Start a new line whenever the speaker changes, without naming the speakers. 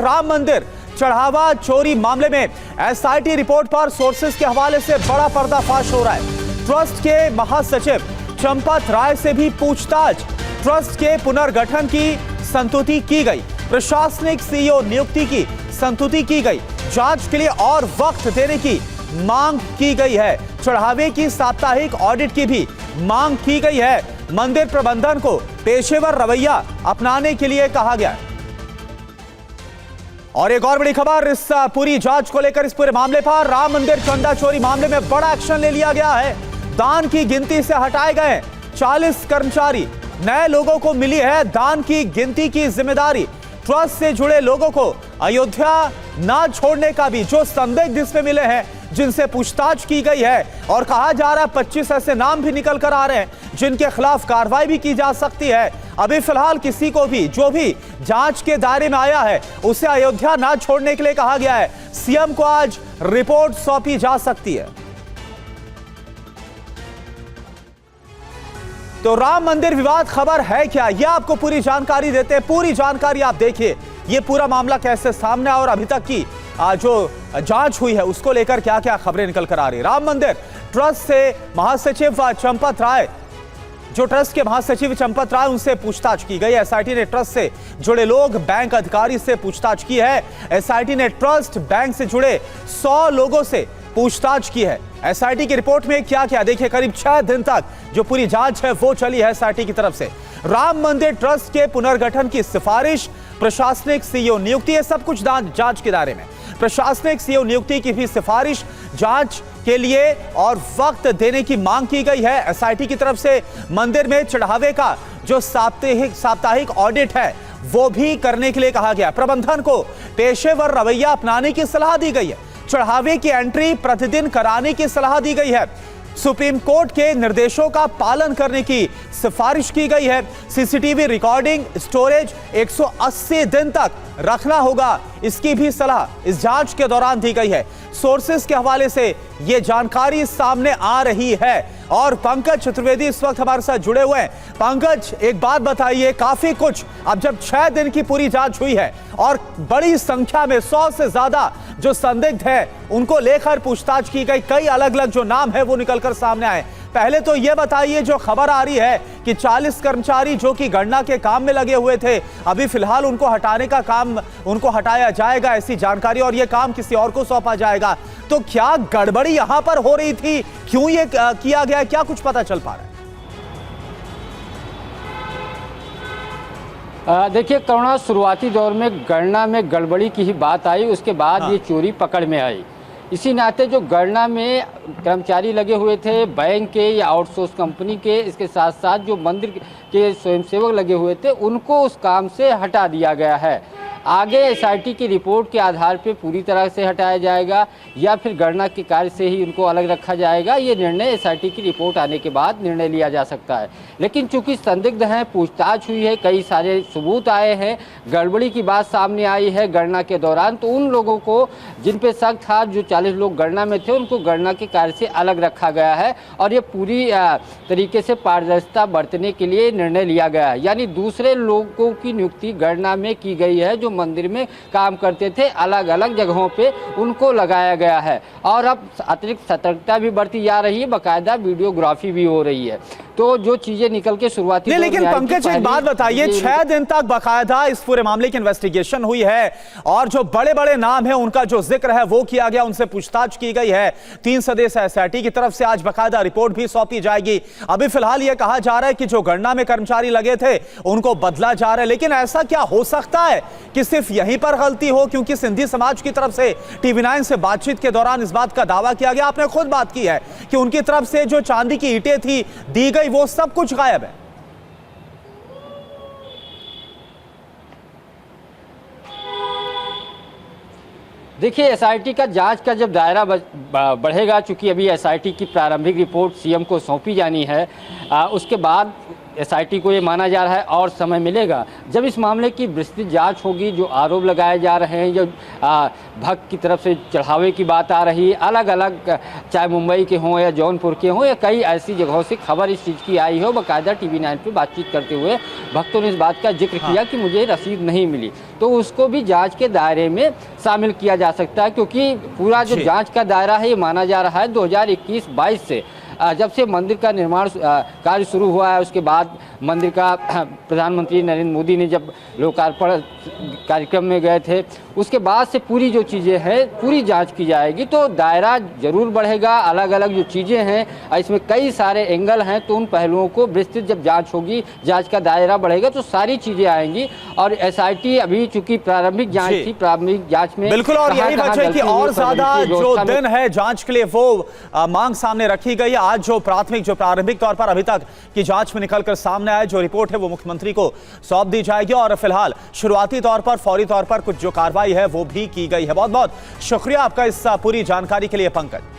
राम मंदिर चढ़ावा चोरी मामले में एसआईटी रिपोर्ट पर सोर्सेस के हवाले से बड़ा पर्दाफाश हो रहा है। ट्रस्ट के महासचिव चंपत राय से भी पूछताछ। ट्रस्ट के पुनर्गठन की संस्तुति की गई। प्रशासनिक सीईओ नियुक्ति की संस्तुति की गई। जांच के लिए और वक्त देने की मांग की गई है। चढ़ावे की साप्ताहिक ऑडिट की भी मांग की गई है। मंदिर प्रबंधन को पेशेवर रवैया अपनाने के लिए कहा गया है। और एक और बड़ी खबर इस पूरी जांच को लेकर, इस पूरे मामले पर राम मंदिर चंदा चोरी मामले में बड़ा एक्शन ले लिया गया है। दान की गिनती से हटाए गए 40 कर्मचारी। नए लोगों को मिली है दान की गिनती की जिम्मेदारी। ट्रस्ट से जुड़े लोगों को अयोध्या ना छोड़ने का भी जो संदिग्ध इसमें मिले हैं, जिनसे पूछताछ की गई है और कहा जा रहा है 25 ऐसे नाम भी निकल कर आ रहे हैं जिनके खिलाफ कार्रवाई भी की जा सकती है। अभी फिलहाल किसी को भी जो भी जांच के दायरे में आया है उसे अयोध्या ना छोड़ने के लिए कहा गया है। सीएम को आज रिपोर्ट सौंपी जा सकती है। तो राम मंदिर विवाद खबर है क्या, यह आपको पूरी जानकारी देते हैं। पूरी जानकारी आप देखिए, यह पूरा मामला कैसे सामने आया और अभी तक की जो जांच हुई है उसको लेकर क्या क्या खबरें निकल कर आ रही है। राम मंदिर ट्रस्ट से महासचिव चंपत राय, जो ट्रस्ट के महासचिव चंपत राय, उनसे पूछताछ की गई। एसआईटी ने ट्रस्ट से जुड़े लोग, बैंक अधिकारी से पूछताछ की है। एसआईटी ने ट्रस्ट बैंक से जुड़े 100 लोगों से पूछताछ की है। एसआईटी की रिपोर्ट में क्या क्या देखिए, करीब 6 दिन तक जो पूरी जांच है वो चली है एसआईटी की तरफ से। राम मंदिर ट्रस्ट के पुनर्गठन की सिफारिश, प्रशासनिक सीईओ नियुक्ति, है सब कुछ जांच के दायरे में। प्रशासनिक सीईओ नियुक्ति की भी सिफारिश, जांच के लिए और वक्त देने की मांग की गई है एसआईटी की तरफ से। मंदिर में चढ़ावे का जो साप्ताहिक ऑडिट है वो भी करने के लिए कहा गया। प्रबंधन को पेशेवर रवैया अपनाने की सलाह दी गई है। चढ़ावे की एंट्री प्रतिदिन कराने की सलाह दी गई है। सुप्रीम कोर्ट के निर्देशों का पालन करने की सिफारिश की गई है। सीसीटीवी रिकॉर्डिंग स्टोरेज 180 दिन तक रखना होगा, इसकी भी सलाह इस जांच के दौरान दी गई है। सोर्सेस के हवाले से यह जानकारी सामने आ रही है। और पंकज चतुर्वेदी इस वक्त हमारे साथ जुड़े हुए हैं। पंकज, एक बात बताइए, काफी कुछ अब जब 6 दिन की पूरी जांच हुई है और बड़ी संख्या में 100 से ज्यादा जो संदिग्ध है उनको लेकर पूछताछ की गई, कई अलग अलग जो नाम है वो निकलकर सामने आए। पहले तो यह बताइए, जो खबर आ रही है कि 40 कर्मचारी जो कि गणना के काम में लगे हुए थे, अभी फिलहाल उनको हटाने का काम, उनको हटाया जाएगा ऐसी जानकारी, और यह काम किसी और को सौंपा जाएगा। तो क्या गड़बड़ी यहां पर हो रही थी, क्यों ये किया गया, क्या कुछ पता चल पा रहा है?
देखिए करुणा, शुरुआती दौर में गणना में गड़बड़ी की ही बात आई, उसके बाद ये चोरी पकड़ में आई। इसी नाते जो गणना में कर्मचारी लगे हुए थे बैंक के या आउटसोर्स कंपनी के, इसके साथ साथ जो मंदिर के स्वयंसेवक लगे हुए थे उनको उस काम से हटा दिया गया है। आगे एसआईटी की रिपोर्ट के आधार पर पूरी तरह से हटाया जाएगा या फिर गणना के कार्य से ही उनको अलग रखा जाएगा, ये निर्णय एसआईटी की रिपोर्ट आने के बाद निर्णय लिया जा सकता है। लेकिन चूंकि संदिग्ध हैं, पूछताछ हुई है, कई सारे सबूत आए हैं, गड़बड़ी की बात सामने आई है गणना के दौरान, तो उन लोगों को जिन पे शक था, जो 40 लोग गणना में थे, उनको गणना के कार्य से अलग रखा गया है और ये पूरी तरीके से पारदर्शिता बरतने के लिए निर्णय लिया गया है। यानी दूसरे लोगों की नियुक्ति गणना में की गई है जो मंदिर में काम करते थे, अलग अलग जगहों पे उनको लगाया गया है। और अब अतिरिक्त सतर्कता भी बढ़ती जा रही है, बाकायदा वीडियोग्राफी भी हो रही है। तो जो चीजें निकल के शुरुआती
नहीं, लेकिन पंकज एक बात बताइए, 6 दिन तक बाकायदा इस पूरे मामले की इन्वेस्टिगेशन हुई है और जो बड़े बड़े नाम है उनका जो जिक्र है वो किया गया, उनसे पूछताछ की गई है। 3 सदस्य एसआईटी की तरफ से आज बाकायदा रिपोर्ट भी सौंपी जाएगी। अभी फिलहाल यह कहा जा रहा है कि जो गणना में कर्मचारी लगे थे उनको बदला जा रहा है, लेकिन ऐसा क्या हो सकता है कि सिर्फ यहीं पर गलती हो? क्योंकि सिंधी समाज की तरफ से TV9 से बातचीत के दौरान इस बात का दावा किया गया, आपने खुद बात की है कि उनकी तरफ से जो चांदी की ईंटें थी दी गई, वो सब कुछ गायब है।
देखिए एसआईटी का जांच का जब दायरा बढ़ेगा, चूंकि अभी एसआईटी की प्रारंभिक रिपोर्ट सीएम को सौंपी जानी है, उसके बाद एसआईटी को ये माना जा रहा है और समय मिलेगा। जब इस मामले की विस्तृत जांच होगी, जो आरोप लगाए जा रहे हैं, जो भक्त की तरफ से चढ़ावे की बात आ रही है, अलग अलग चाहे मुंबई के हों या जौनपुर के हों या कई ऐसी जगहों से खबर इस चीज़ की आई हो, बाकायदा TV9 पे बातचीत करते हुए भक्तों ने इस बात का जिक्र किया कि मुझे रसीद नहीं मिली, तो उसको भी जांच के दायरे में शामिल किया जा सकता है, क्योंकि पूरा जो जांच का दायरा है ये माना जा रहा है 2021-22 से, जब से मंदिर का निर्माण कार्य शुरू हुआ है। उसके बाद मंदिर का प्रधानमंत्री नरेंद्र मोदी ने जब लोकार्पण कार्यक्रम में गए थे, उसके बाद से पूरी जो चीज़ें हैं पूरी जांच की जाएगी, तो दायरा जरूर बढ़ेगा। अलग अलग जो चीज़ें हैं इसमें कई सारे एंगल हैं, तो उन पहलुओं को विस्तृत जब जांच होगी, जांच का दायरा बढ़ेगा तो सारी चीज़ें आएंगी। और एसआईटी अभी चूंकि प्रारंभिक जांच थी, प्रारंभिक जांच में
बिल्कुल, और यही वजह है कि और ज्यादा जो दिन है जांच के लिए वो मांग सामने रखी गई है। आज जो प्रारंभिक तौर पर अभी तक की जांच में निकलकर सामने आए, जो रिपोर्ट है वो मुख्यमंत्री को सौंप दी जाएगी और फिलहाल शुरुआती तौर पर, फौरी तौर पर कुछ जो कार्रवाई है वो भी की गई है। बहुत बहुत शुक्रिया आपका इस पूरी जानकारी के लिए पंकज।